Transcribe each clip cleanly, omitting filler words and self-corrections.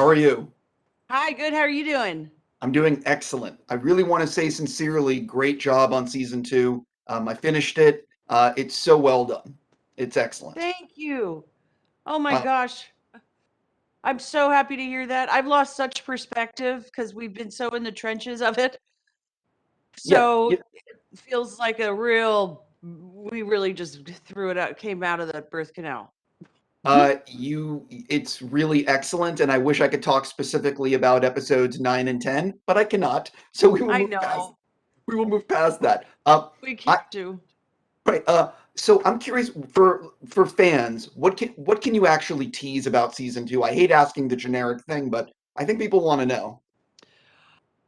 are you? Hi, good. How are you doing? I'm doing excellent. I really want to say sincerely, great job on season two. I finished it. It's so well done. It's excellent. Thank you. Oh my Uh, gosh. I'm so happy to hear that. I've lost such perspective because we've been so in the trenches of it. yeah, So yeah. it feels like we really just threw it out, came out of that birth canal. It's really excellent, and I wish I could talk specifically about episodes 9 and 10, but I cannot. So we will I move past. know. We will move past that. We can't I do. right. So I'm curious for fans, what can you actually tease about season two? I hate asking the generic thing, but I think people want to know.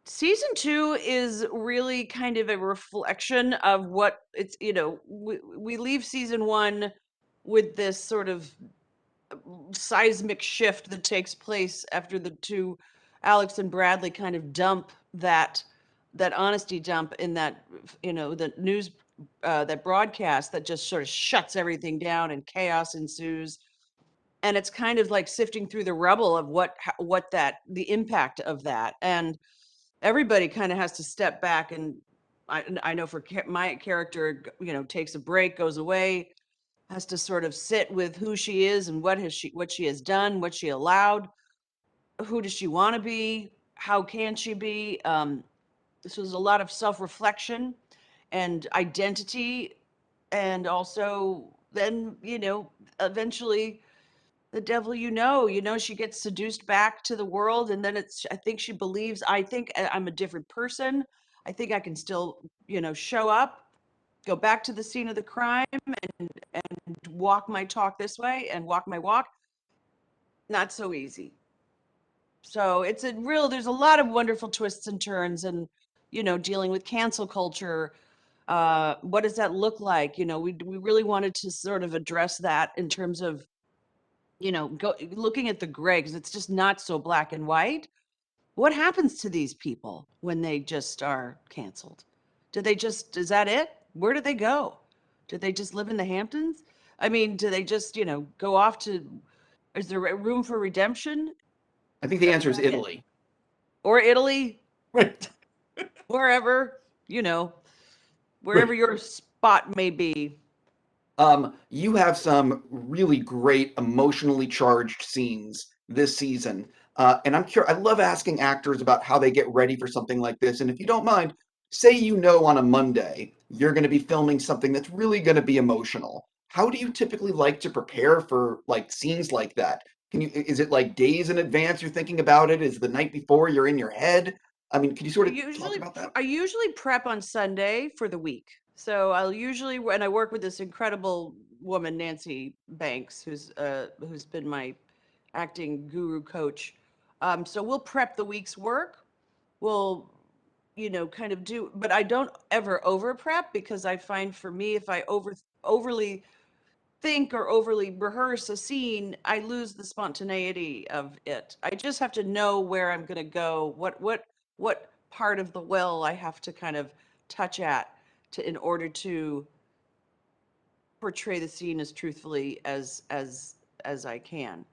Season two is really kind of a reflection of what we leave season one with this sort of seismic shift that takes place after the two Alex and Bradley kind of dump that honesty dump in that the news that broadcast that just sort of shuts everything down and chaos ensues, and it's kind of like sifting through the rubble of what that the impact of that, and everybody kind of has to step back. And I know for my character, takes a break, goes away, has to sort of sit with who she is and what she has done, what she allowed, who does she want to be, how can she be. This was a lot of self-reflection and identity, and also then eventually the devil, she gets seduced back to the world, and then I think she believes, I think I'm a different person. I think I can still show up, go back to the scene of the crime, and walk my talk this way and walk my walk. Not so easy. So there's a lot of wonderful twists and turns, and dealing with cancel culture. What does that look like? We really wanted to sort of address that in terms of go looking at the gray, because it's just not so black and white. What happens to these people when they just are canceled? Is that it? Where do they go? Do they just live in the Hamptons? I mean, do they just, go off to, is there room for redemption? I think the answer is That it? Italy. Or Italy, Right. wherever, you know, wherever Right. your spot may be. You have some really great emotionally charged scenes this season. And I'm curious, I love asking actors about how they get ready for something like this. And if you don't mind, say on a Monday you're going to be filming something that's really going to be emotional. How do you typically like to prepare for like scenes like that? Is it like days in advance you're thinking about it? Is the night before you're in your head? I mean, can you sort of talk about that? I usually prep on Sunday for the week. So I'll usually, when I work with this incredible woman, Nancy Banks, who's been my acting guru coach. So we'll prep the week's work. We'll, kind of do, but I don't ever over prep, because I find, for me, if I overly think or overly rehearse a scene, I lose the spontaneity of it. I just have to know where I'm going to go, what part of the well I have to kind of touch at, in order to portray the scene as truthfully as I can.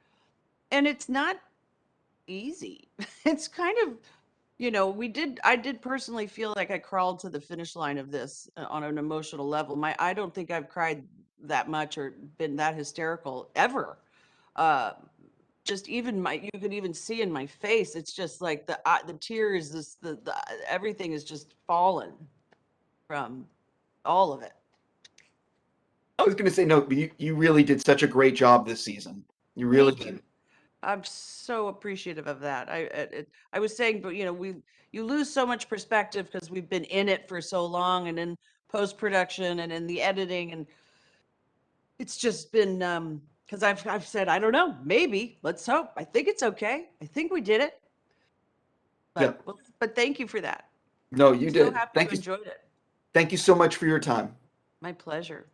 And it's not easy. It's kind of, I did personally feel like I crawled to the finish line of this, on an emotional level. I don't think I've cried that much or been that hysterical ever. Uh, just even you can even see in my face, it's just like the tears, the everything is just fallen from all of it. I was going to say no, but you really did such a great job this season. You really Thank you. did. I'm so appreciative of that. I was saying, but you lose so much perspective because we've been in it for so long, and in post production and in the editing, and it's just been, because I've said, I don't know, maybe, let's hope. I think it's okay. I think we did it. Yeah. But thank you for that. No, I'm you so did. happy you enjoyed it. Thank you so much for your time. My pleasure.